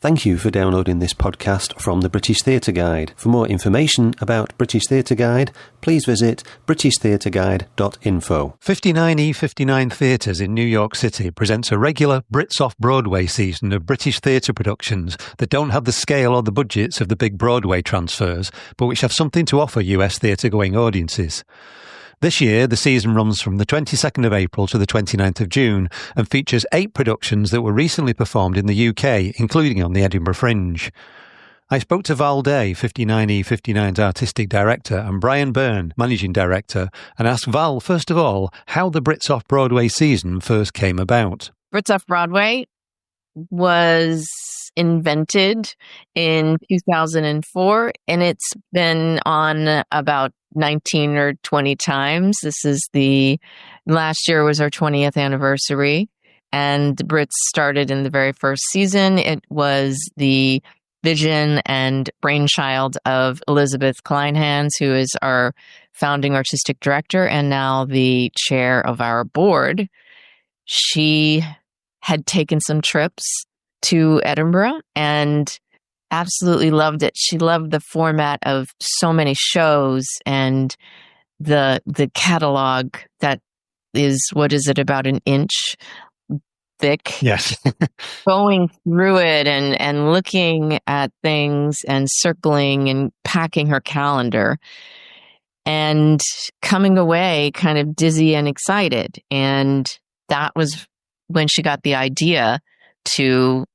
Thank you for downloading this podcast from the British Theatre Guide. For more information about British Theatre Guide, please visit britishtheatreguide.info. 59E59 Theatres in New York City presents a regular Brits Off Broadway season of British theatre productions that don't have the scale or the budgets of the big Broadway transfers, but which have something to offer US theatre-going audiences. This year, the season runs from the 22nd of April to the 29th of June and features 8 productions that were recently performed in the UK, including on the Edinburgh Fringe. I spoke to Val Day, 59E59's artistic director, and Brian Beirne, managing director, and asked Val, first of all, how the Brits Off Broadway season first came about. Brits Off Broadway was invented in 2004, and it's been on about 19 or 20 times. Last year was our 20th anniversary, and the Brits started in the very first season. It was the vision and brainchild of Elizabeth Kleinhans, who is our founding artistic director and now the chair of our board. She had taken some trips to Edinburgh and absolutely loved it. She loved the format of so many shows and the catalog that is, what is it, about an inch thick? Yes. Going through it and looking at things and circling and packing her calendar and coming away kind of dizzy and excited. And that was when she got the idea to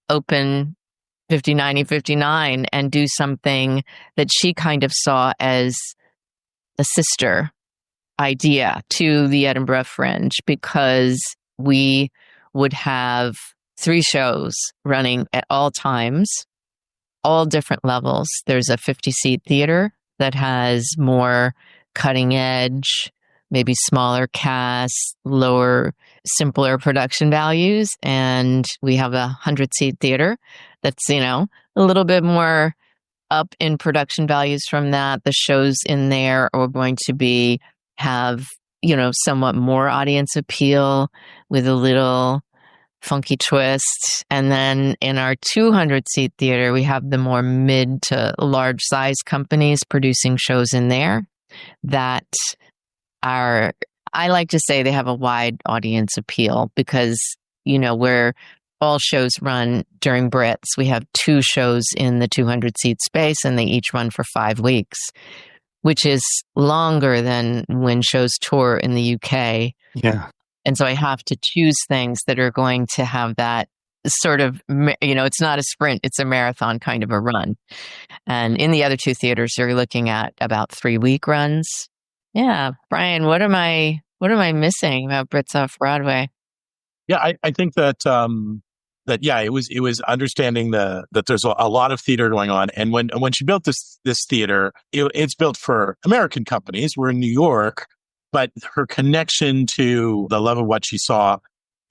open 59E59 and do something that she kind of saw as a sister idea to the Edinburgh Fringe, because we would have 3 shows running at all times, all different levels. There's a 50-seat theater that has more cutting edge, maybe smaller casts, lower, simpler production values. And we have a 100-seat theater that's, a little bit more up in production values from that. The shows in there are going to have somewhat more audience appeal with a little funky twist. And then in our 200-seat theater, we have the more mid to large size companies producing shows in there that are, I like to say, they have a wide audience appeal because, where all shows run during Brits, we have 2 shows in the 200-seat space and they each run for 5 weeks, which is longer than when shows tour in the UK. Yeah. And so I have to choose things that are going to have that sort of, it's not a sprint, it's a marathon kind of a run. And in the other 2 theaters, you're looking at about 3-week runs. Yeah. Brian, what am I missing about Brits Off Broadway? Yeah, I think that, it was understanding that there's a lot of theater going on. And when she built this theater, it's built for American companies. We're in New York, but her connection to the love of what she saw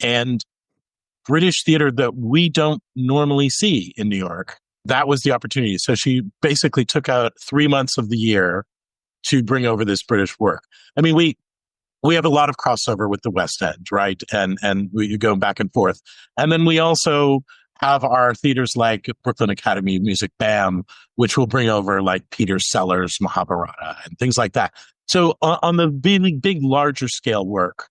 and British theater that we don't normally see in New York, that was the opportunity. So she basically took out 3 months of the year to bring over this British work. I mean, we have a lot of crossover with the West End, right? And we go back and forth. And then we also have our theaters like Brooklyn Academy of Music, BAM, which will bring over like Peter Sellers' Mahabharata and things like that. So on the big, larger scale work,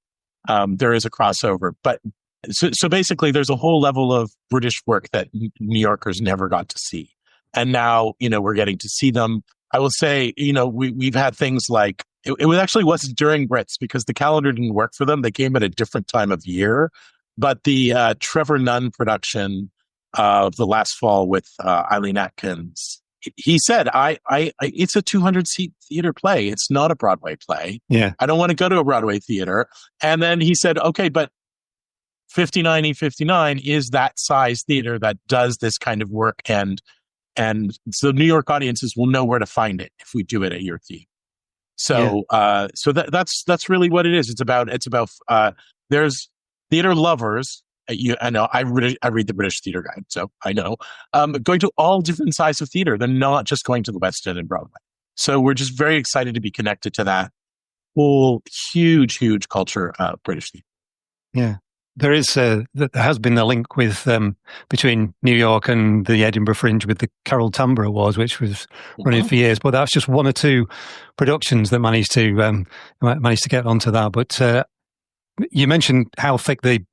there is a crossover. But so basically, there's a whole level of British work that New Yorkers never got to see. And now, we're getting to see them. I will say, we've had things like, it actually wasn't during Brits because the calendar didn't work for them. They came at a different time of year. But the Trevor Nunn production of the last fall with Eileen Atkins, he said, it's a 200-seat theater play. It's not a Broadway play. Yeah. I don't want to go to a Broadway theater. And then he said, okay, but 59E59 is that size theater that does this kind of work. And so New York audiences will know where to find it if we do it at your theater. So, that's really what it is. It's about there's theater lovers. I know I read the British Theatre Guide, so I know going to all different sizes of theater. They're not just going to the West End and Broadway. So we're just very excited to be connected to that whole huge culture of British theater. Yeah. there has been a link with between New York and the Edinburgh Fringe with the Carol Tambor Awards, which was running for years. But that's just one or two productions that managed to get onto that. But you mentioned how thick the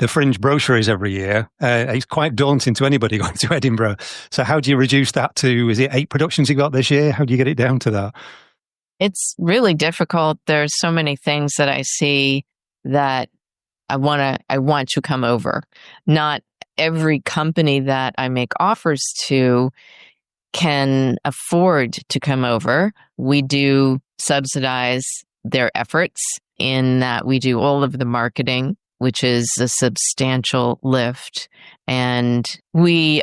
Fringe brochure is every year. It's quite daunting to anybody going to Edinburgh. So how do you reduce that to, is it 8 productions you got this year? How do you get it down to that? It's really difficult. There's so many things that I see that I want to come over. Not every company that I make offers to can afford to come over. We do subsidize their efforts in that we do all of the marketing, which is a substantial lift. And we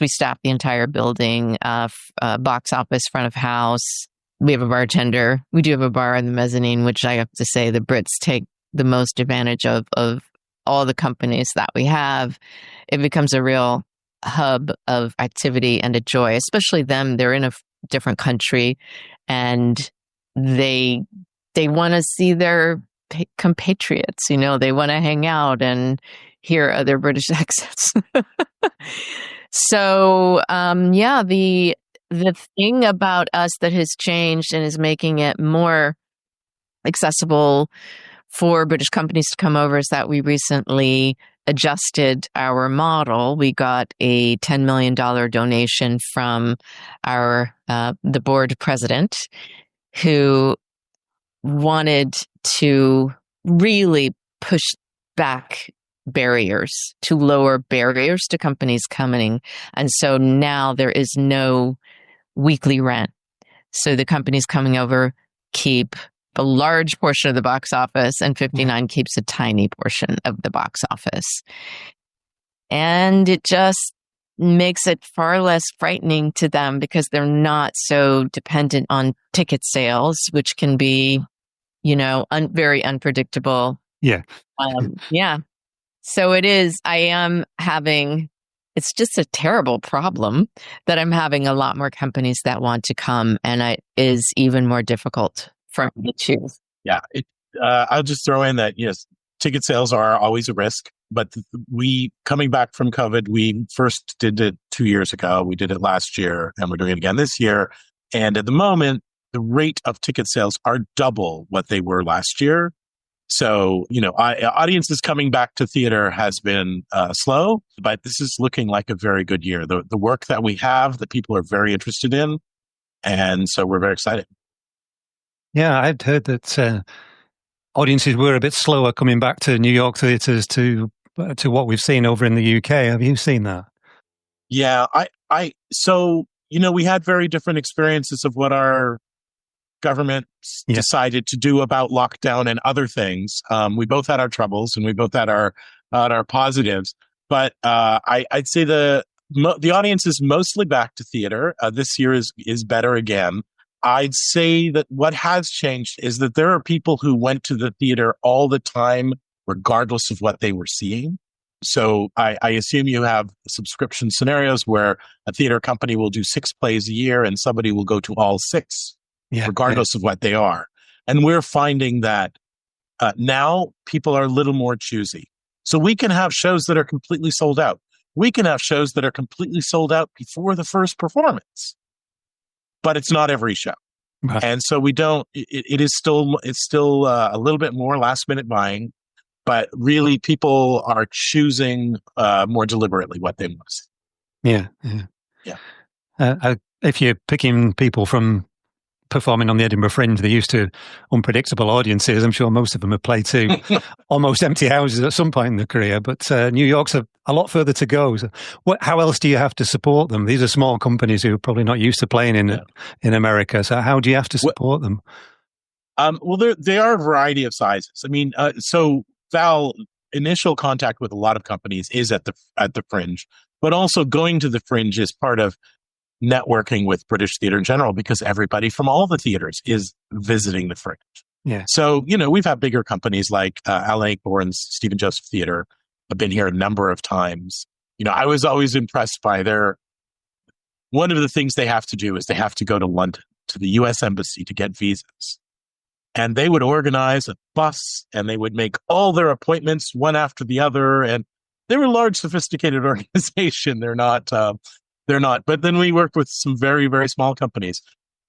staff the entire building, box office, front of house. We have a bartender. We do have a bar in the mezzanine, which I have to say the Brits take the most advantage of all the companies that we have. It becomes a real hub of activity and a joy, especially them. They're in a different country and they want to see their compatriots, they want to hang out and hear other British accents. So, the thing about us that has changed and is making it more accessible for British companies to come over is that we recently adjusted our model. We got a $10 million donation from the board president, who wanted to really push back barriers, to lower barriers to companies coming. And so now there is no weekly rent. So the companies coming over keep a large portion of the box office, and 59 keeps a tiny portion of the box office. And it just makes it far less frightening to them because they're not so dependent on ticket sales, which can be, very unpredictable. Yeah. So it's just a terrible problem that I'm having a lot more companies that want to come, and it is even more difficult for me to choose. Yeah. I'll just throw in that, yes, ticket sales are always a risk, but coming back from COVID, we first did it 2 years ago. We did it last year and we're doing it again this year. And at the moment, the rate of ticket sales are double what they were last year. So, audiences coming back to theater has been slow, but this is looking like a very good year. The work that we have, that people are very interested in. And so we're very excited. Yeah, I'd heard that audiences were a bit slower coming back to New York theatres to what we've seen over in the UK. Have you seen that? Yeah, we had very different experiences of what our government decided to do about lockdown and other things. We both had our troubles and we both had our positives, but I'd say the audience is mostly back to theater. This year is better again. I'd say that what has changed is that there are people who went to the theater all the time, regardless of what they were seeing. So I assume you have subscription scenarios where a theater company will do 6 plays a year and somebody will go to all 6, regardless of what they are. And we're finding that now people are a little more choosy. So we can have shows that are completely sold out. We can have shows that are completely sold out before the first performance. But it's not every show. Right. And so it's still a little bit more last minute buying, but really people are choosing more deliberately what they want to see. Yeah. If you're picking people from performing on the Edinburgh Fringe, they're used to unpredictable audiences. I'm sure most of them have played to almost empty houses at some point in their career, but New York's a lot further to go. So how else do you have to support them? These are small companies who are probably not used to playing in America. So how do you have to support them? They are a variety of sizes. I mean, so Val, initial contact with a lot of companies is at the Fringe, but also going to the Fringe is part of networking with British theater in general, because everybody from all the theaters is visiting the Fringe. Yeah. So, we've had bigger companies like Alan Ayckbourn's Stephen Joseph Theatre. I've been here a number of times. I was always impressed by one of the things they have to do is they have to go to London, to the US Embassy to get visas. And they would organize a bus and they would make all their appointments one after the other. And they were a large, sophisticated organization. They're not. But then we worked with some very, very small companies.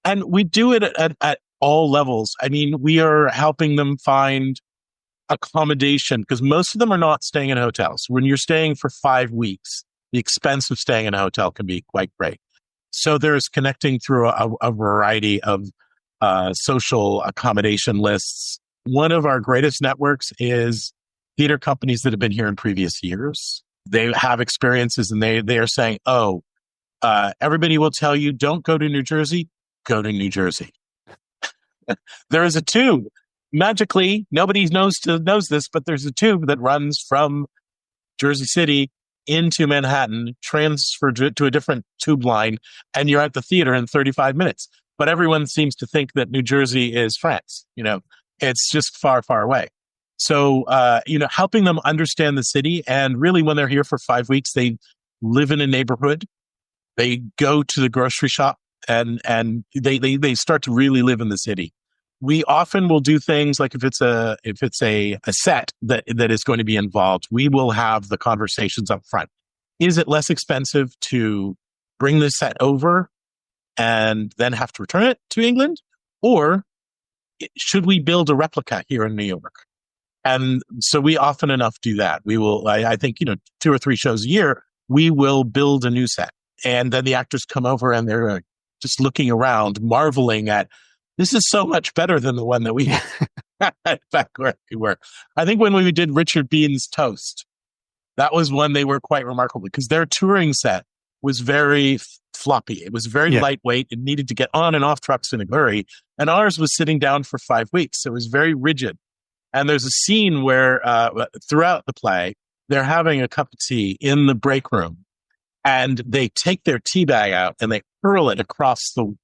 And we do it at all levels. I mean, we are helping them find accommodation because most of them are not staying in hotels. When you're staying for 5 weeks, the expense of staying in a hotel can be quite great. So there's connecting through a variety of social accommodation lists. One of our greatest networks is theater companies that have been here in previous years. They have experiences and they are saying, everybody will tell you, don't go to New Jersey, go to New Jersey. There is a tube. Magically, nobody knows this, but there's a tube that runs from Jersey City into Manhattan, transferred to a different tube line, and you're at the theater in 35 minutes. But everyone seems to think that New Jersey is France. It's just far, far away. So, helping them understand the city. And really, when they're here for 5 weeks, they live in a neighborhood. They go to the grocery shop and they start to really live in the city. We often will do things like if it's a set that is going to be involved, we will have the conversations up front. Is it less expensive to bring the set over and then have to return it to England? Or should we build a replica here in New York? And so we often enough do that. We will, I think, 2 or 3 shows a year, we will build a new set. And then the actors come over and they're just looking around, marveling at, this is so much better than the one that we had back where we were. I think when we did Richard Bean's Toast, that was one they were quite remarkable because their touring set was very floppy. It was very lightweight. It needed to get on and off trucks in a hurry. And ours was sitting down for 5 weeks. So it was very rigid. And there's a scene where throughout the play, they're having a cup of tea in the break room. And they take their tea bag out and they hurl it across the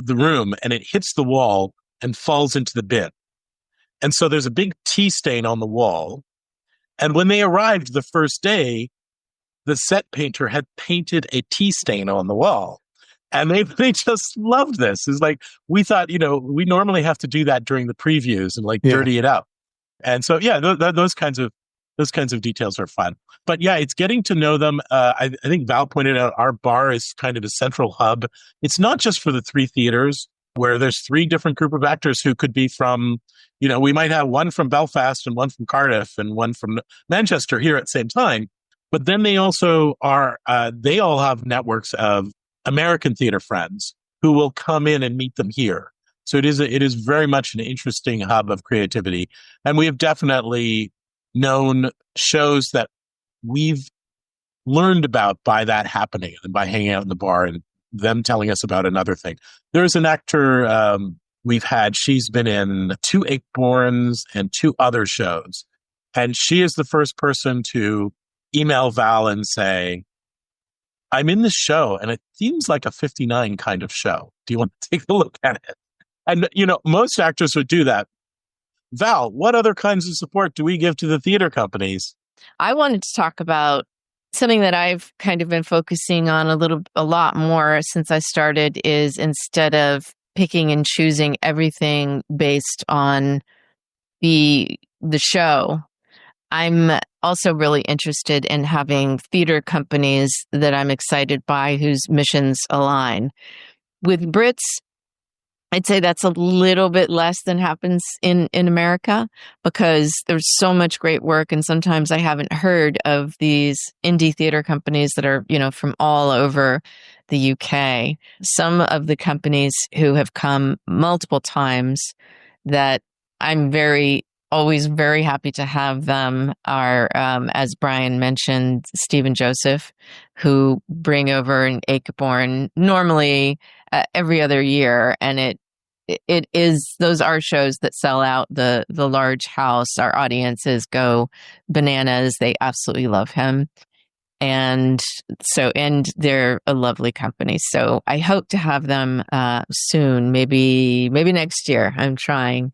room, and it hits the wall and falls into the bin. And so there's a big tea stain on the wall. And when they arrived the first day, the set painter had painted a tea stain on the wall. And they just loved this. It's like, we thought, we normally have to do that during the previews and dirty it up. And so, those kinds of details are fun. But it's getting to know them. I think Val pointed out our bar is kind of a central hub. It's not just for the 3 theaters where there's 3 different group of actors who could be from, we might have one from Belfast and one from Cardiff and one from Manchester here at the same time. But then they also are, they all have networks of American theater friends who will come in and meet them here. So it is very much an interesting hub of creativity. And we have definitely known shows that we've learned about by that happening and by hanging out in the bar and them telling us about another thing. There's an actor we've had, she's been in 2 Acheborns and 2 other shows. And she is the first person to email Val and say, I'm in this show and it seems like a 59 kind of show. Do you want to take a look at it? And, most actors would do that. Val, what other kinds of support do we give to the theater companies? I wanted to talk about something that I've kind of been focusing on a lot more since I started is instead of picking and choosing everything based on the show, I'm also really interested in having theater companies that I'm excited by whose missions align. With Brits, I'd say that's a little bit less than happens in America because there's so much great work. And sometimes I haven't heard of these indie theater companies that are, from all over the UK. Some of the companies who have come multiple times that I'm always very happy to have them are, as Brian mentioned, Steve and Joseph, who bring over an Acheborn normally every other year. And those are shows that sell out the large house. Our audiences go bananas. They absolutely love him. And they're a lovely company. So I hope to have them soon, maybe next year. I'm trying.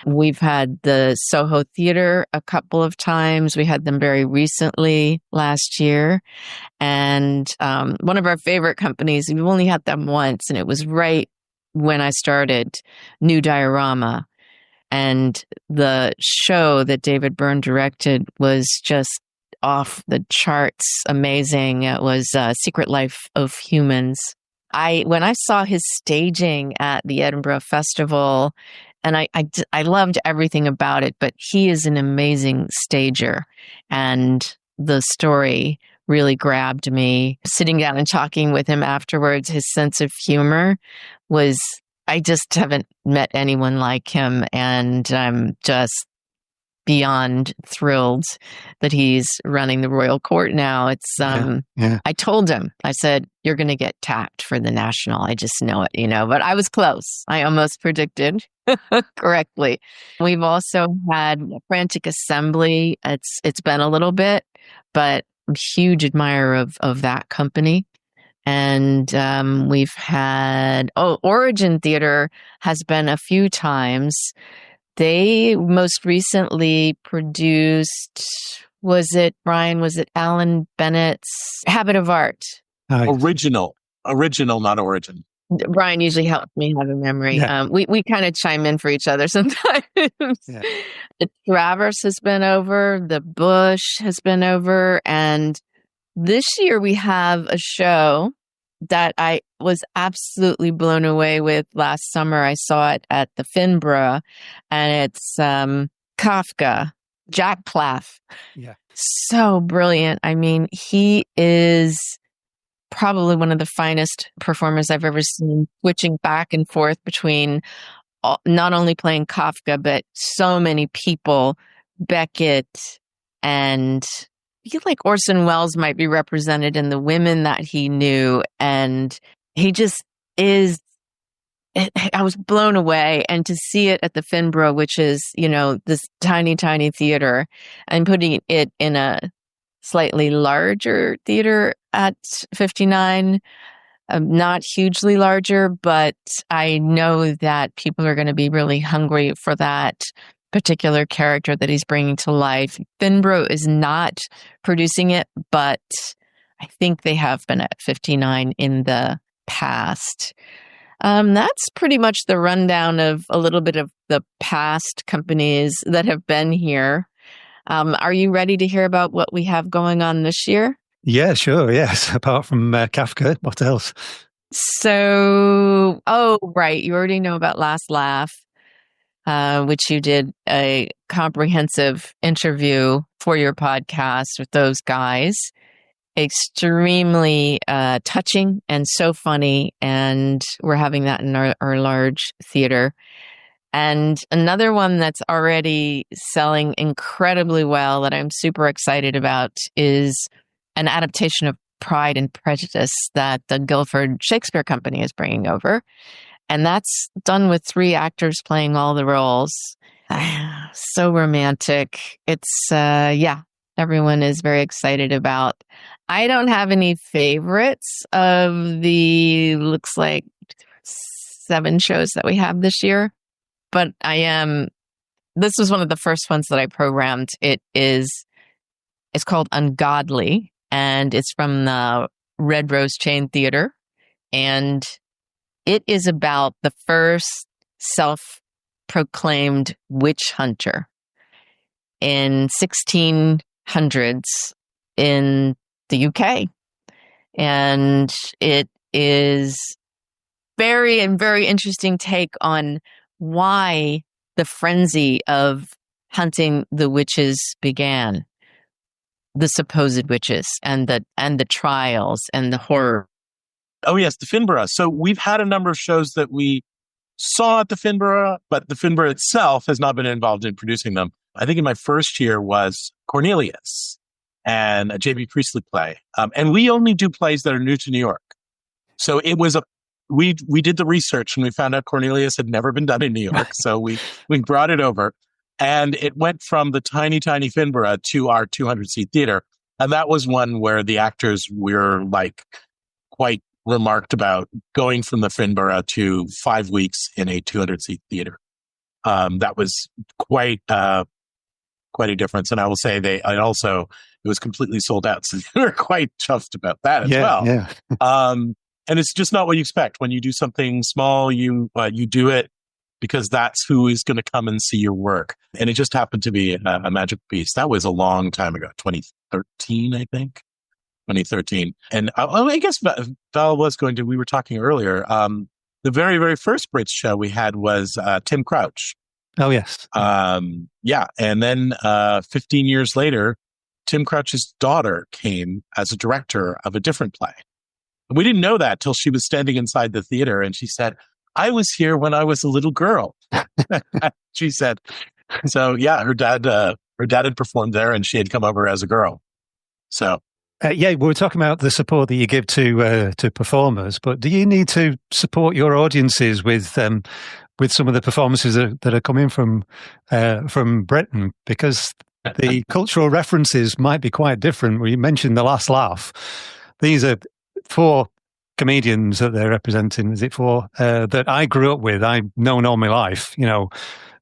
We've had the Soho Theatre a couple of times. We had them very recently last year. And one of our favorite companies, we've only had them once, and it was right when I started, New Diorama. And the show that David Beirne directed was just off the charts amazing. It was Secret Life of Humans. When I saw his staging at the Edinburgh Festival, and I loved everything about it, but he is an amazing stager. And the story really grabbed me. Sitting down and talking with him afterwards, his sense of humor was, I just haven't met anyone like him. And I'm just beyond thrilled that he's running the royal court now. It's I told him, I said, you're going to get tapped for the National. I just know it, but I was close. I almost predicted correctly. We've also had Frantic Assembly. It's been a little bit, but I'm a huge admirer of that company. And we've had, Origin Theatre has been a few times. They most recently produced, was it Alan Bennett's Habit of Art? Original, not Origin. Brian usually helps me have a memory. Yeah. We kind of chime in for each other sometimes. Yeah. The Traverse has been over, the Bush has been over, and this year we have a show that I was absolutely blown away with last summer. I saw it at the Finborough, and it's Kafka, Jack Klaff. Yeah. So brilliant. I mean, he is probably one of the finest performers I've ever seen, switching back and forth between not only playing Kafka, but so many people, Beckett, and I feel like Orson Welles might be represented in the women that he knew. And he just is, I was blown away. And to see it at the Finborough, which is, this tiny, tiny theater, and putting it in a slightly larger theater at 59, not hugely larger, but I know that people are going to be really hungry for that particular character that he's bringing to life. Finborough is not producing it, but I think they have been at 59 in the past. That's pretty much the rundown of a little bit of the past companies that have been here. Are you ready to hear about what we have going on this year? Yeah, sure. Yes. Apart from Kafka, what else? So, right. You already know about Last Laugh, which you did a comprehensive interview for your podcast with those guys. Extremely touching and so funny. And we're having that in our large theater. And another one that's already selling incredibly well that I'm super excited about is an adaptation of Pride and Prejudice that the Guildford Shakespeare Company is bringing over. And that's done with 3 actors playing all the roles. So romantic. It's, everyone is very excited about. I don't have any favorites of the, looks like 7 shows that we have this year. But this was one of the first ones that I programmed. It's called Ungodly, and it's from the Red Rose Chain Theater. And it is about the first self-proclaimed witch hunter in 1600s in the UK. And it is very interesting take on why the frenzy of hunting the witches began, the supposed witches, and the trials and the horror. Oh yes, the Finborough. So we've had a number of shows that we saw at the Finborough, but the Finborough itself has not been involved in producing them. I think in my first year was Cornelius and a J.B. Priestley play. And we only do plays that are new to New York. So it was we did the research and we found out Cornelius had never been done in New York. So we brought it over, and it went from the tiny, tiny Finborough to our 200-seat theater. And that was one where the actors were quite remarked about going from the Finborough to 5 weeks in a 200-seat theater. That was quite a difference. And I will say it was completely sold out. So they were quite chuffed about that as well. Yeah. And it's just not what you expect. When you do something small, you do it because that's who is going to come and see your work. And it just happened to be a magical piece. That was a long time ago, 2013, I think. 2013. And I guess Val was going to, we were talking earlier, the very, very first Brits show we had was Tim Crouch. Oh, yes. Yeah. And then 15 years later, Tim Crouch's daughter came as a director of a different play. And we didn't know that till she was standing inside the theater and she said, I was here when I was a little girl. She said, so yeah, her dad had performed there and she had come over as a girl. So. Yeah, we were talking about the support that you give to performers, but do you need to support your audiences with some of the performances that are coming from Britain? Because the cultural references might be quite different. We mentioned The Last Laugh. These are 4 comedians that they're representing. Is it 4 that I grew up with? I've known all my life. You know,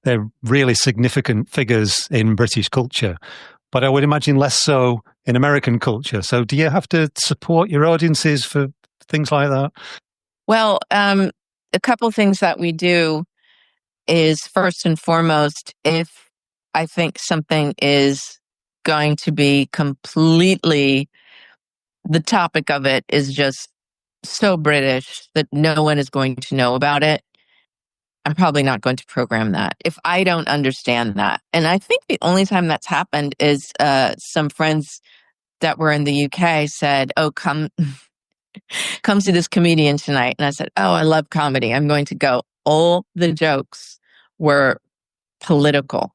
they're really significant figures in British culture, but I would imagine less so in American culture. So do you have to support your audiences for things like that? Well, a couple things that we do is, first and foremost, if I think something is going to be completely, the topic of it is just so British that no one is going to know about it, I'm probably not going to program that if I don't understand that. And I think the only time that's happened is some friends that were in the UK said, oh, come see this comedian tonight. And I said, oh, I love comedy. I'm going to go. All the jokes were political.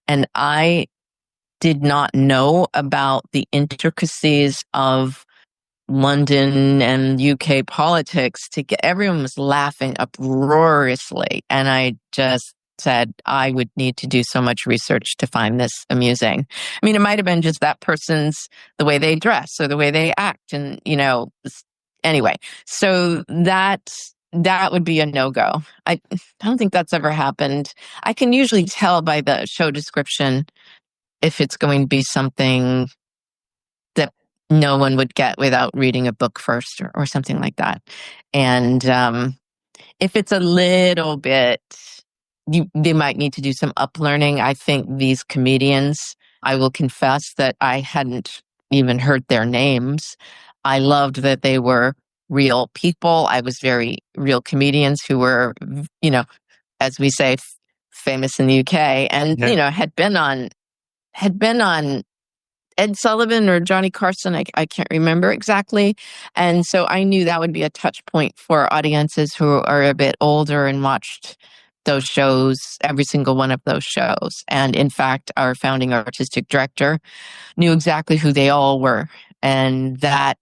And I did not know about the intricacies of London and UK politics. Everyone was laughing uproariously. And I just said I would need to do so much research to find this amusing. I mean, it might have been just that person's, the way they dress or the way they act. And, you know, anyway, so that would be a no-go. I don't think that's ever happened. I can usually tell by the show description if it's going to be something that no one would get without reading a book first or something like that. And if it's a little bit, they might need to do some uplearning. I think these comedians, I will confess that I hadn't even heard their names. I loved that they were real people. I was very real comedians who were, you know, as we say, famous in the UK and, you know, had been on Ed Sullivan or Johnny Carson. I can't remember exactly. And so I knew that would be a touch point for audiences who are a bit older and watched those shows, every single one of those shows. And in fact, our founding artistic director knew exactly who they all were. And that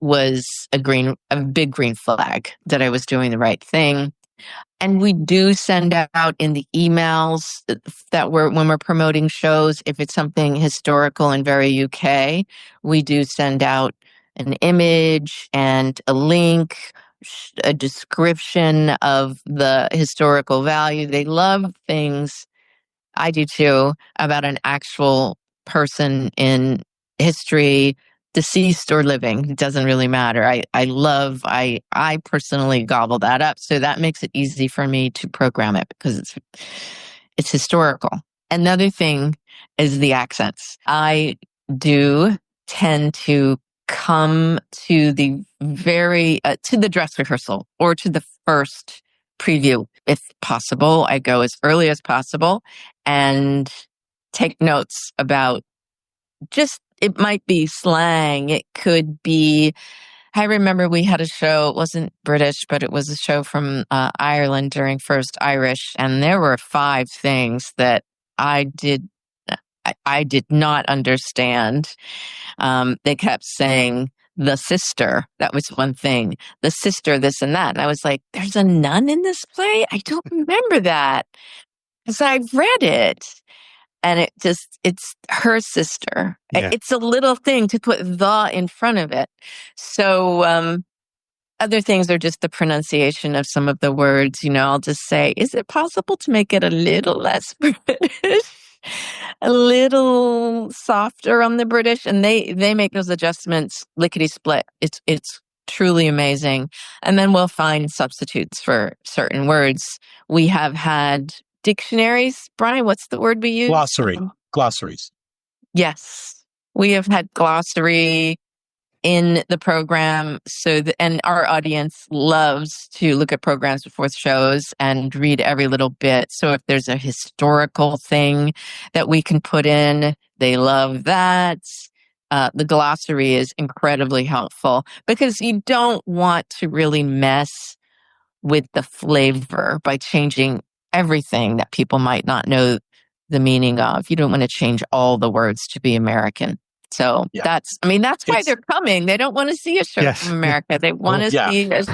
was a big green flag that I was doing the right thing. And we do send out in the emails that when we're promoting shows, if it's something historical and very UK, we do send out an image and a link, a description of the historical value. They love things, I do too, about an actual person in history, deceased or living. It doesn't really matter. I personally gobble that up. So that makes it easy for me to program it because it's historical. Another thing is the accents. I do tend to come to the to the dress rehearsal or to the first preview. If possible, I go as early as possible and take notes about it might be slang. It could be, I remember we had a show, it wasn't British, but it was a show from Ireland during First Irish. And there were 5 things that I did not understand. They kept saying the sister. That was one thing. The sister, this and that. And I was like, there's a nun in this play? I don't remember that because I've read it. And it's her sister. Yeah. It's a little thing to put the in front of it. So other things are just the pronunciation of some of the words. You know, I'll just say, is it possible to make it a little less British? A little softer on the British? And they make those adjustments lickety split. It's truly amazing. And then we'll find substitutes for certain words. We have had dictionaries. Brian, what's the word we use? Glossaries. Yes. We have had glossary in the program. And our audience loves to look at programs before shows and read every little bit. So if there's a historical thing that we can put in, they love that. The glossary is incredibly helpful because you don't want to really mess with the flavor by changing everything that people might not know the meaning of. You don't want to change all the words to be American. So that's why they're coming. They don't want to see a show from America. They want to see us.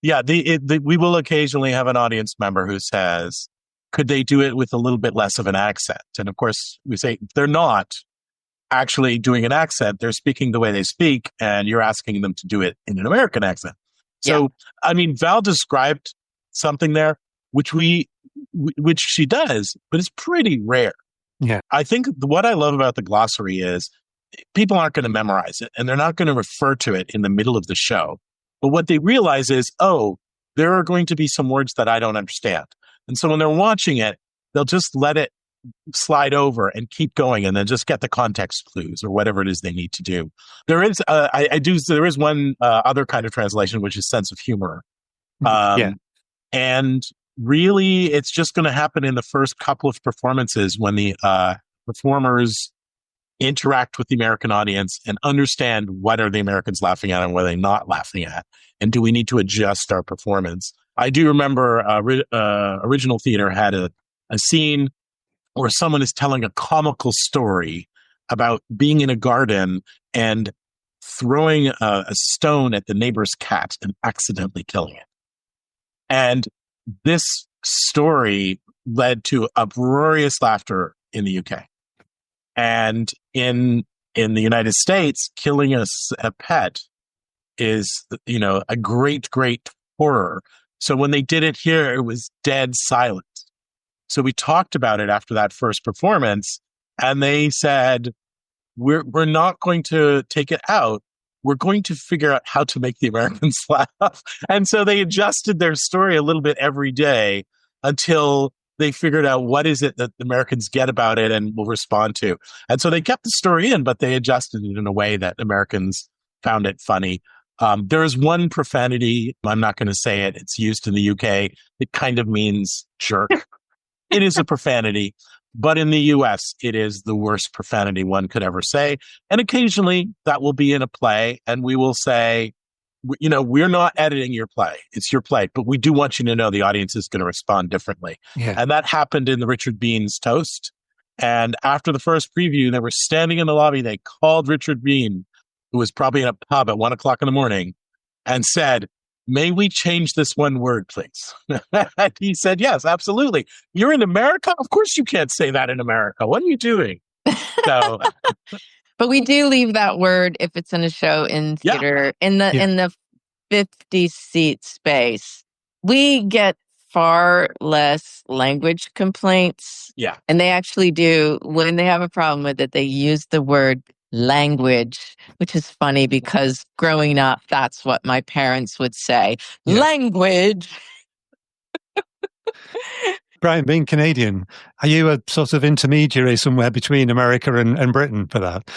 Yeah, we will occasionally have an audience member who says, could they do it with a little bit less of an accent? And of course, we say they're not actually doing an accent. They're speaking the way they speak, and you're asking them to do it in an American accent. So, Val described something there, which she does, but it's pretty rare. Yeah. I think what I love about the glossary is people aren't going to memorize it, and they're not going to refer to it in the middle of the show. But what they realize is, there are going to be some words that I don't understand. And so when they're watching it, they'll just let it slide over and keep going, and then just get the context clues or whatever it is they need to do. There is, there is one other kind of translation, which is sense of humor. And really, it's just going to happen in the first couple of performances when the performers interact with the American audience and understand what are the Americans laughing at and what are they not laughing at, and do we need to adjust our performance. I do remember original theater had a scene where someone is telling a comical story about being in a garden and throwing a stone at the neighbor's cat and accidentally killing it. And this story led to uproarious laughter in the UK. And in the United States, killing a pet is, a great, great horror. So when they did it here, it was dead silent. So we talked about it after that first performance, and they said, we're not going to take it out. We're going to figure out how to make the Americans laugh. And so they adjusted their story a little bit every day until they figured out what is it that the Americans get about it and will respond to. And so they kept the story in, but they adjusted it in a way that Americans found it funny. There is one profanity. I'm not going to say it. It's used in the UK. It kind of means jerk. It is a profanity, but in the US, it is the worst profanity one could ever say. And occasionally that will be in a play, and we will say, we're not editing your play. It's your play, but we do want you to know the audience is going to respond differently. Yeah. And that happened in the Richard Bean's Toast. And after the first preview, they were standing in the lobby. They called Richard Bean, who was probably in a pub at 1 o'clock in the morning, and said, may we change this one word, please? And he said, yes, absolutely. You're in America? Of course you can't say that in America. What are you doing? So, but we do leave that word if it's in a show in theater, in the 50-seat space. We get far less language complaints. Yeah. And they actually do, when they have a problem with it, they use the word language, which is funny because growing up, that's what my parents would say. Yeah. Language. Brian, being Canadian, are you a sort of intermediary somewhere between America and Britain for that?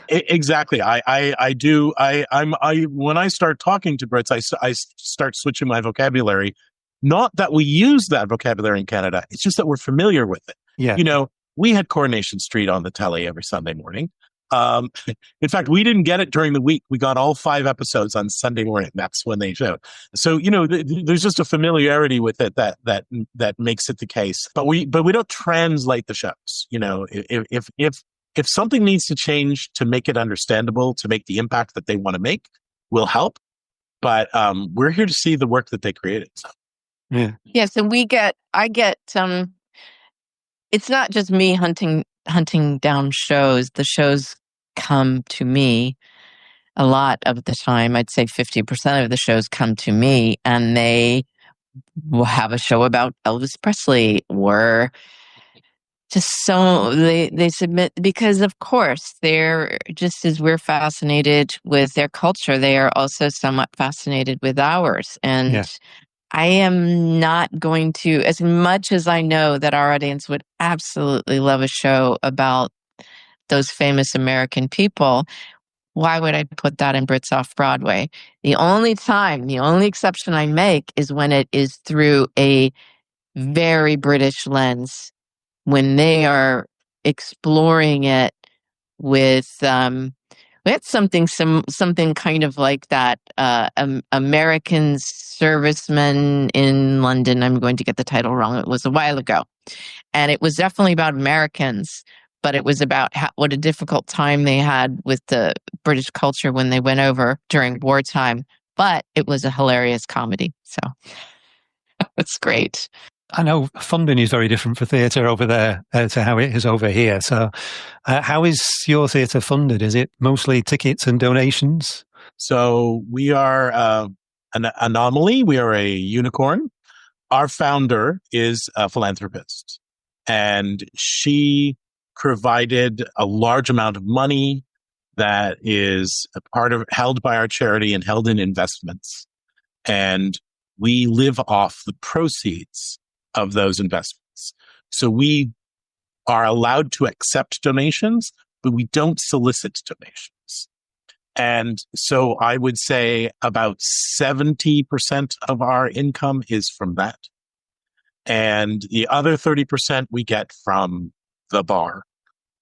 Exactly. I do. When I start talking to Brits, I start switching my vocabulary. Not that we use that vocabulary in Canada. It's just that we're familiar with it. Yeah. We had Coronation Street on the telly every Sunday morning. In fact, we didn't get it during the week. We got all 5 episodes on Sunday morning. That's when they showed. So, there's just a familiarity with it that makes it the case. But we don't translate the shows. If something needs to change to make it understandable, to make the impact that they want to make, we'll help. But we're here to see the work that they created. So. Yeah. Yes, and I get it's not just me hunting down shows. The shows come to me a lot of the time. I'd say 50% of the shows come to me, and they will have a show about Elvis Presley or just so they submit, because of course they're, just as we're fascinated with their culture, they are also somewhat fascinated with ours. And Yeah. I am not going to, as much as I know that our audience would absolutely love a show about those famous American people, why would I put that in Brits Off Broadway? The only exception I make is when it is through a very British lens, when they are exploring it with something kind of like that American Servicemen in London. I'm going to get the title wrong. It was a while ago, and it was definitely about Americans, but it was about what a difficult time they had with the British culture when they went over during wartime. But it was a hilarious comedy, so it's great. I know funding is very different for theatre over there to how it is over here. So how is your theatre funded? Is it mostly tickets and donations? So we are an anomaly. We are a unicorn. Our founder is a philanthropist, and she provided a large amount of money that is a part of held by our charity and held in investments. And we live off the proceeds of those investments. So we are allowed to accept donations, but we don't solicit donations. And so I would say about 70% of our income is from that. And the other 30% we get from the bar.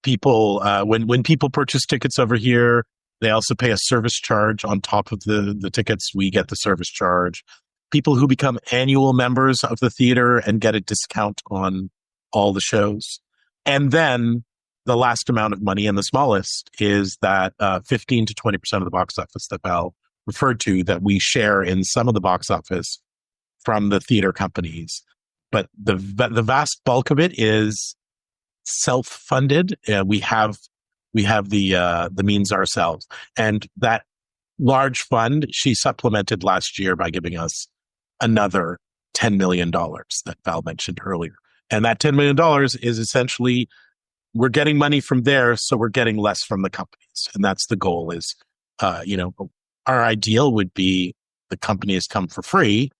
People, when people purchase tickets over here, they also pay a service charge on top of the tickets. We get the service charge. People who become annual members of the theater and get a discount on all the shows. And then the last amount of money, and the smallest, is that 15 to 20% of the box office that Val referred to, that we share in some of the box office from the theater companies. But the vast bulk of it is self-funded. We have the means ourselves. And that large fund, she supplemented last year by giving us another $10 million that Val mentioned earlier. And that $10 million is essentially, we're getting money from there, so we're getting less from the companies. And that's the goal is, our ideal would be the companies come for free,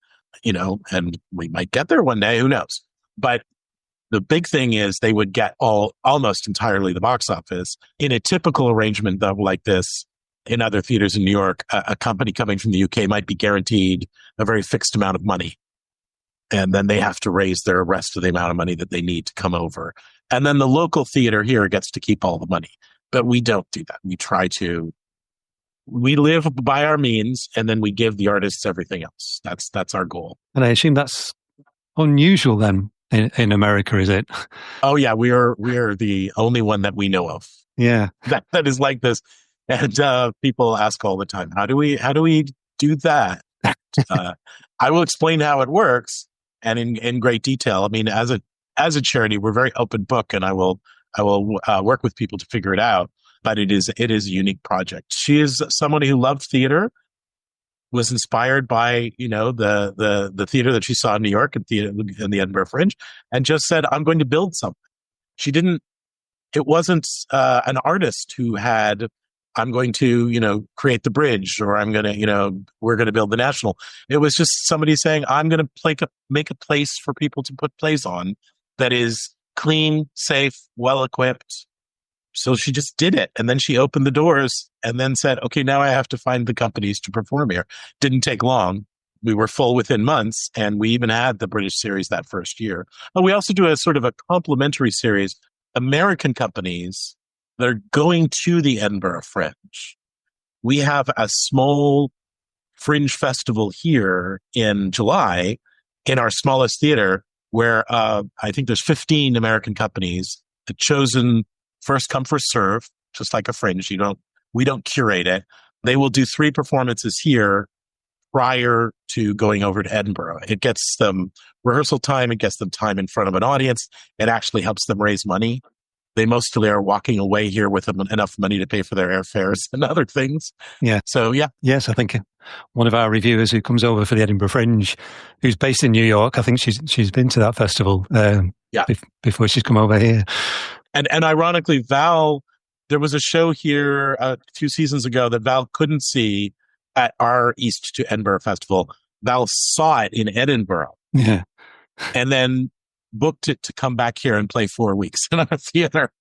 and we might get there one day, who knows? But the big thing is they would get almost entirely the box office. In a typical arrangement, though, like this, in other theaters in New York, a company coming from the UK might be guaranteed a very fixed amount of money. And then they have to raise their rest of the amount of money that they need to come over. And then the local theater here gets to keep all the money. But we don't do that. We live by our means, and then we give the artists everything else. That's our goal. And I assume that's unusual then in America, is it? Oh yeah, we are the only one that we know of. Yeah. That is like this. And people ask all the time, how do we do that? I will explain how it works, and in great detail. I mean, as a charity, we're very open book, and I will work with people to figure it out. But it is a unique project. She is someone who loved theater, was inspired by the theater that she saw in New York and the Edinburgh Fringe, and just said, "I'm going to build something." It wasn't an artist who had, "I'm going to create the Bridge," or "I'm going to we're going to build the National." It was just somebody saying, "I'm going to make a place for people to put plays on that is clean, safe, well equipped." So she just did it. And then she opened the doors and then said, "Okay, now I have to find the companies to perform here." Didn't take long. We were full within months, and we even had the British series that first year. But we also do a sort of a complementary series, American companies that are going to the Edinburgh Fringe. We have a small Fringe festival here in July in our smallest theater, where I think there's 15 American companies that chosen first come, first serve, just like a Fringe. We don't curate it. They will do 3 performances here prior to going over to Edinburgh. It gets them rehearsal time. It gets them time in front of an audience. It actually helps them raise money. they mostly are walking away here with enough money to pay for their airfares and other things. Yeah. So, yeah. Yes, I think one of our reviewers who comes over for the Edinburgh Fringe, who's based in New York, I think she's been to that festival before she's come over here. And ironically, Val, there was a show here a few seasons ago that Val couldn't see at our East to Edinburgh Festival. Val saw it in Edinburgh. Yeah. And then booked it to come back here and play 4 weeks in our theater.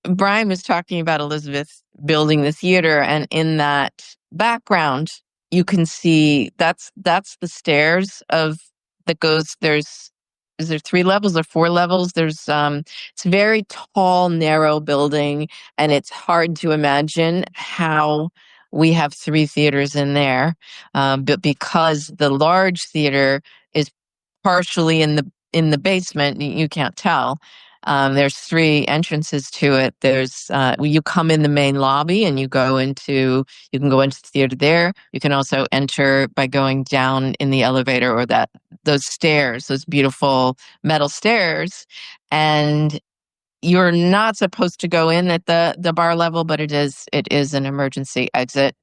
Brian was talking about Elizabeth building the theater, and in that background, you can see that's the stairs that goes. Is there 3 levels or 4 levels? There's it's a very tall, narrow building, and it's hard to imagine how we have 3 theaters in there, but because the large theater is partially in the basement, you can't tell. There's 3 entrances to it. There's you come in the main lobby and you can go into the theater there. You can also enter by going down in the elevator or those stairs, those beautiful metal stairs. And you're not supposed to go in at the bar level, but it is an emergency exit.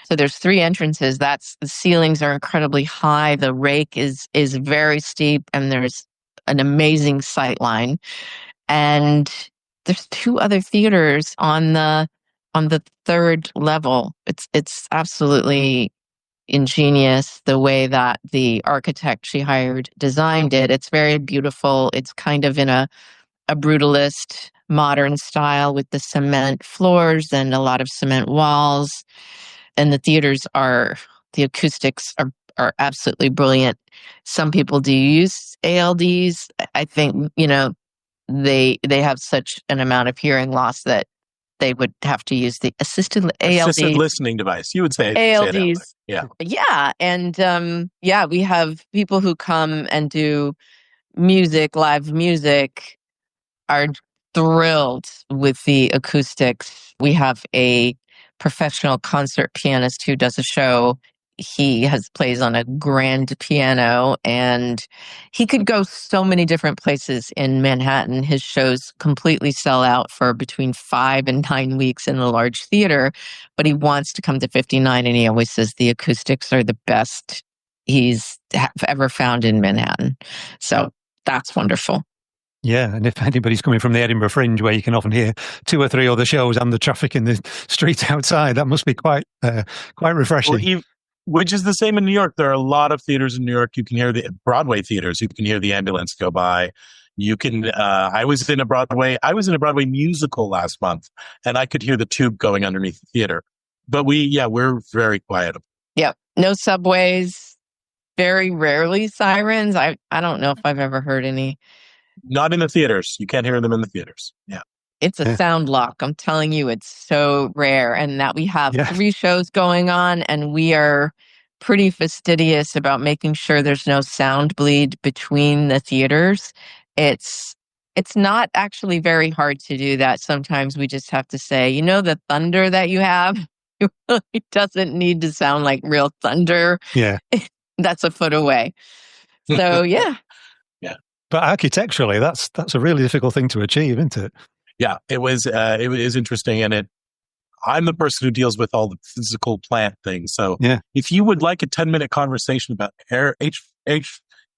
So there's 3 entrances. The ceilings are incredibly high. The rake is very steep, and there's an amazing sight line. And there's 2 other theaters on the 3rd level. It's absolutely ingenious the way that the architect she hired designed it. It's very beautiful. It's kind of in a brutalist modern style with the cement floors and a lot of cement walls. And the acoustics are absolutely brilliant. Some people do use ALDs. I think, they have such an amount of hearing loss that they would have to use the assisted listening device. You would say ALDs. Yeah. Yeah. And we have people who come and do live music, are thrilled with the acoustics. We have a professional concert pianist who does a show. He plays on a grand piano, and he could go so many different places in Manhattan. His shows completely sell out for between 5 and 9 weeks in the large theater, but he wants to come to 59, and he always says the acoustics are the best he's ever found in Manhattan. So that's wonderful. Yeah, and if anybody's coming from the Edinburgh Fringe, where you can often hear 2 or 3 other shows and the traffic in the street outside, that must be quite refreshing. Which is the same in New York. There are a lot of theaters in New York. You can hear the Broadway theaters. You can hear the ambulance go by. You can. I was in a Broadway musical last month, and I could hear the tube going underneath the theater. But we're very quiet. Yeah, no subways. Very rarely sirens. I don't know if I've ever heard any. Not in the theaters. You can't hear them in the theaters. Yeah. It's a sound lock. I'm telling you, it's so rare. And that we have 3 shows going on, and we are pretty fastidious about making sure there's no sound bleed between the theaters. It's not actually very hard to do that. Sometimes we just have to say, the thunder that you have, it really doesn't need to sound like real thunder. Yeah. That's a foot away. So, yeah. Yeah. But architecturally, that's a really difficult thing to achieve, isn't it? Yeah, it was interesting, and I'm the person who deals with all the physical plant things. So if you would like a 10-minute conversation about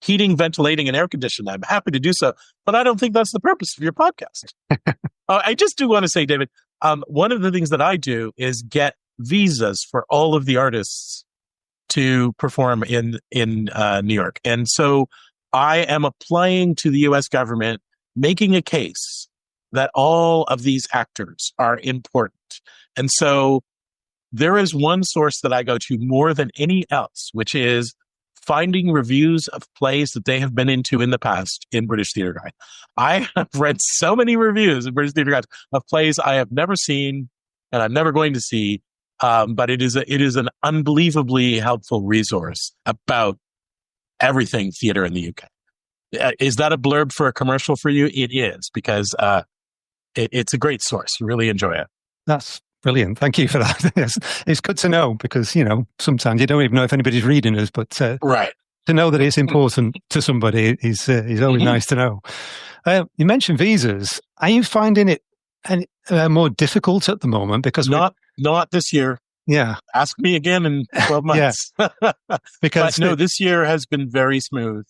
heating, ventilating, and air conditioning, I'm happy to do so. But I don't think that's the purpose of your podcast. I just do want to say, David, one of the things that I do is get visas for all of the artists to perform in New York. And so I am applying to the U.S. government, making a case that all of these actors are important. And so there is one source that I go to more than any else, which is finding reviews of plays that they have been into in the past in British Theatre Guide. I have read so many reviews in British Theatre Guide of plays I have never seen and I'm never going to see, but it is an unbelievably helpful resource about everything theatre in the UK. Is that a blurb for a commercial for you? It is, because it's a great source. You really enjoy it. That's brilliant. Thank you for that. It's good to know, because, sometimes you don't even know if anybody's reading us, but right. To know that it's important to somebody is always nice to know. You mentioned visas. Are you finding it And more difficult at the moment because not this year. Yeah. Ask me again in 12 months. Because but no, this year has been very smooth.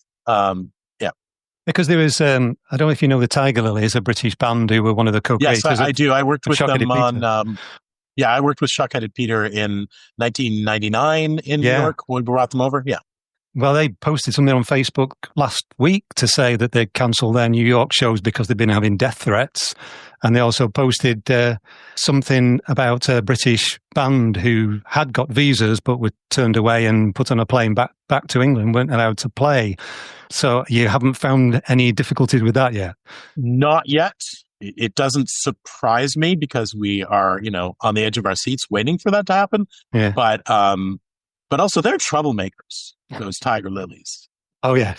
Because there was, I don't know if you know the Tiger Lilies, a British band who were one of the co-creators. Yes, I do. I worked with them on, I worked with Shock-Headed Peter in 1999 in New York when we brought them over. Yeah. Well, they posted something on Facebook last week to say that they'd cancelled their New York shows because they've been having death threats. And they also posted something about a British band who had got visas but were turned away and put on a plane back to England, weren't allowed to play. So you haven't found any difficulties with that yet? Not yet. It doesn't surprise me because we are, on the edge of our seats waiting for that to happen. Yeah. But also they're troublemakers, those Tiger Lilies. Oh, yeah.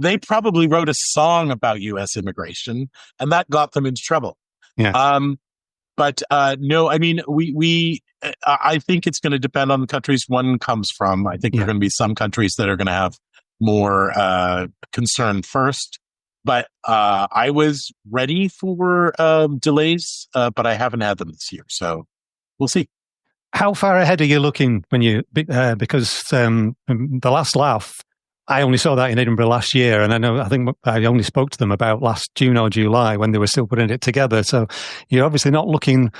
They probably wrote a song about U.S. immigration, and that got them into trouble. Yeah. No, I mean, I think it's going to depend on the countries one comes from. I think there are going to be some countries that are going to have more concern first. But I was ready for delays, but I haven't had them this year. So we'll see. How far ahead are you looking when because The Last Laugh, I only saw that in Edinburgh last year, and I think I only spoke to them about last June or July when they were still putting it together. So you're obviously not looking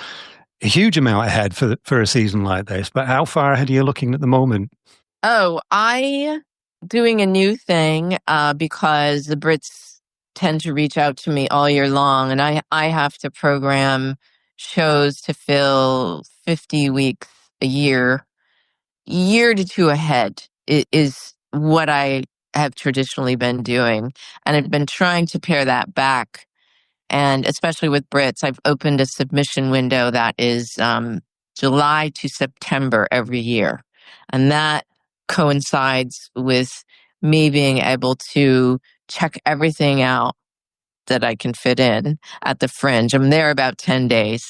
a huge amount ahead for a season like this, but how far ahead are you looking at the moment? Oh, I doing a new thing because the Brits tend to reach out to me all year long, and I have to program shows to fill 50 weeks a year to two ahead is what I have traditionally been doing. And I've been trying to pare that back. And especially with Brits, I've opened a submission window that is July to September every year. And that coincides with me being able to check everything out that I can fit in at the Fringe. I'm there about 10 days.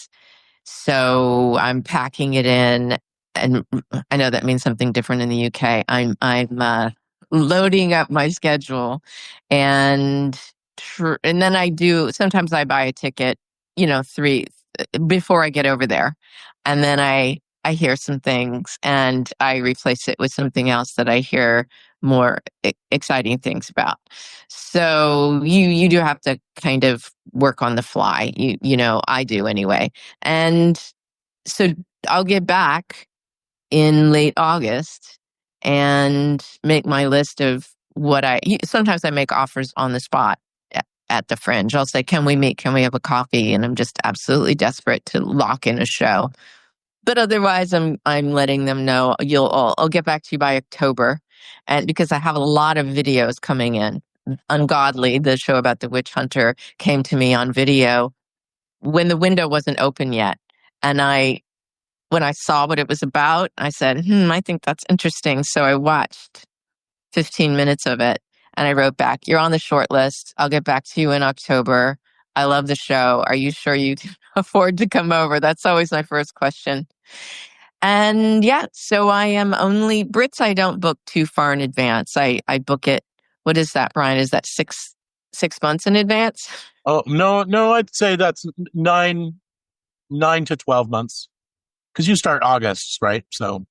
So I'm packing it in. And I know that means something different in the UK. I'm loading up my schedule, and then sometimes I buy a ticket, 3 before I get over there. And then I hear some things and I replace it with something else that I hear more exciting things about. So you do have to kind of work on the fly. I do anyway. And so I'll get back in late August and make my list of sometimes I make offers on the spot at the Fringe. I'll say, can we meet? Can we have a coffee? And I'm just absolutely desperate to lock in a show. But otherwise, I'm letting them know I'll get back to you by October, and because I have a lot of videos coming in. Ungodly, the show about the witch hunter, came to me on video when the window wasn't open yet, and when I saw what it was about, I said, I think that's interesting. So I watched 15 minutes of it, and I wrote back, you're on the short list. I'll get back to you in October. I love the show. Are you sure you can afford to come over? That's always my first question. And so I am only Brits. I don't book too far in advance. I book it. What is that, Brian? Is that six months in advance? Oh, no, I'd say that's 9 to 12 months. Because you start August, right? So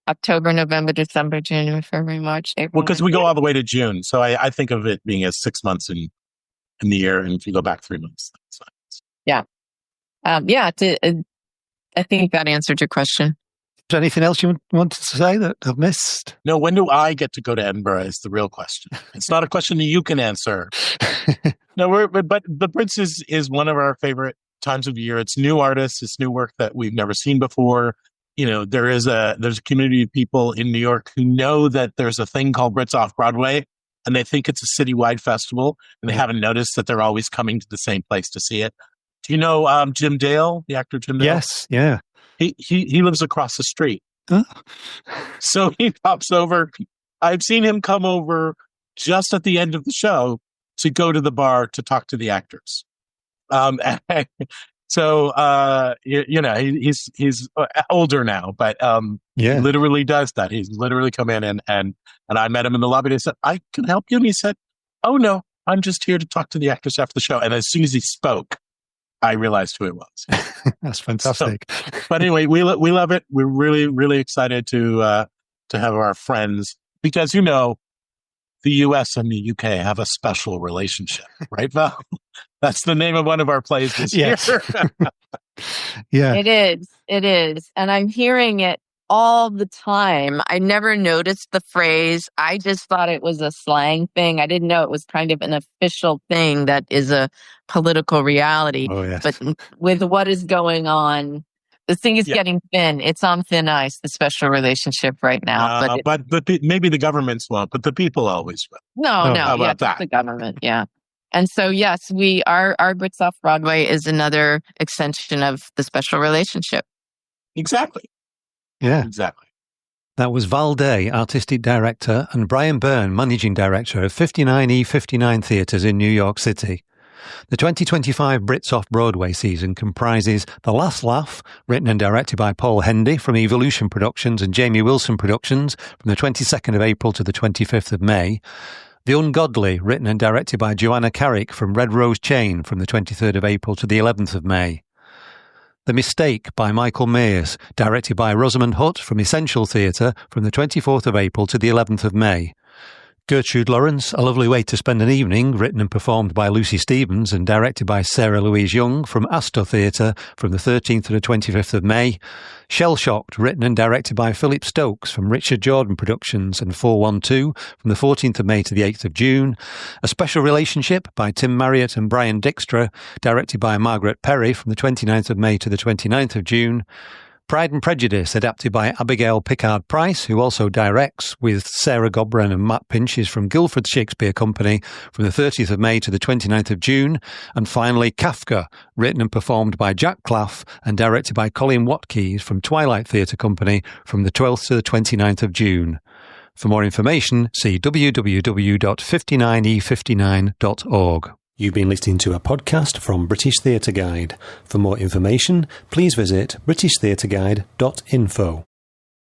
October, November, December, January, February, March, April. Well, because we go all the way to June. So I think of it being as 6 months in the year. And if you go back 3 months. That's fine. Yeah. I think that answered your question. Is there anything else you wanted to say that I've missed? No, when do I get to go to Edinburgh is the real question. It's not a question that you can answer. No, but the Brits is one of our favorite times of year. It's new artists, it's new work that we've never seen before. There's a community of people in New York who know that there's a thing called Brits Off Broadway, and they think it's a citywide festival, and they haven't noticed that they're always coming to the same place to see it. Do you know Jim Dale, the actor Jim Dale? Yes, yeah. He lives across the street. Oh. So he pops over. I've seen him come over just at the end of the show to go to the bar to talk to the actors. So he's older now, but he literally does that. He's literally come in and I met him in the lobby. And I said, I can help you. And he said, oh no, I'm just here to talk to the actors after the show. And as soon as he spoke, I realized who it was. That's fantastic. But anyway, we love it. We're really, really excited to have our friends, because, you know, the US and the UK have a special relationship, right, Val? That's the name of one of our plays this year. Yeah. It is. And I'm hearing it all the time. I never noticed the phrase. I just thought it was a slang thing. I didn't know it was kind of an official thing that is a political reality. Oh, yes. But with what is going on, the thing is getting thin. It's on thin ice, the special relationship right now. But maybe the governments won't, but the people always will. No. How about that? The government, yeah. And so, yes, our Brits Off Broadway is another extension of the special relationship. Exactly. Yeah. Exactly. That was Val Day, Artistic Director, and Brian Beirne, Managing Director of 59E59 Theatres in New York City. The 2025 Brits Off Broadway season comprises The Last Laugh, written and directed by Paul Hendy from Evolution Productions and Jamie Wilson Productions from the 22nd of April to the 25th of May. The Ungodly, written and directed by Joanna Carrick from Red Rose Chain from the 23rd of April to the 11th of May. The Mistake by Michael Mears, directed by Rosamunde Hutt from Essential Theatre from the 24th of April to the 11th of May. Gertrude Lawrence, A Lovely Way to Spend an Evening, written and performed by Lucy Stevens and directed by Sarah-Louise Young from Astor Theatre from the 13th to the 25th of May. Shellshocked, written and directed by Philip Stokes from Richard Jordan Productions and 412 from the 14th of May to the 8th of June. A Special Relationship by Tim Marriott and Brian Dykstra, directed by Margarett Perry from the 29th of May to the 29th of June. Pride and Prejudice, adapted by Abigail Pickard Price, who also directs, with Sarah Gobran and Matt Pinches from Guildford Shakespeare Company from the 30th of May to the 29th of June. And finally, Kafka, written and performed by Jack Klaff and directed by Colin Watkeys from Twilight Theatre Company from the 12th to the 29th of June. For more information, see www.59e59.org. You've been listening to a podcast from British Theatre Guide. For more information, please visit britishtheatreguide.info.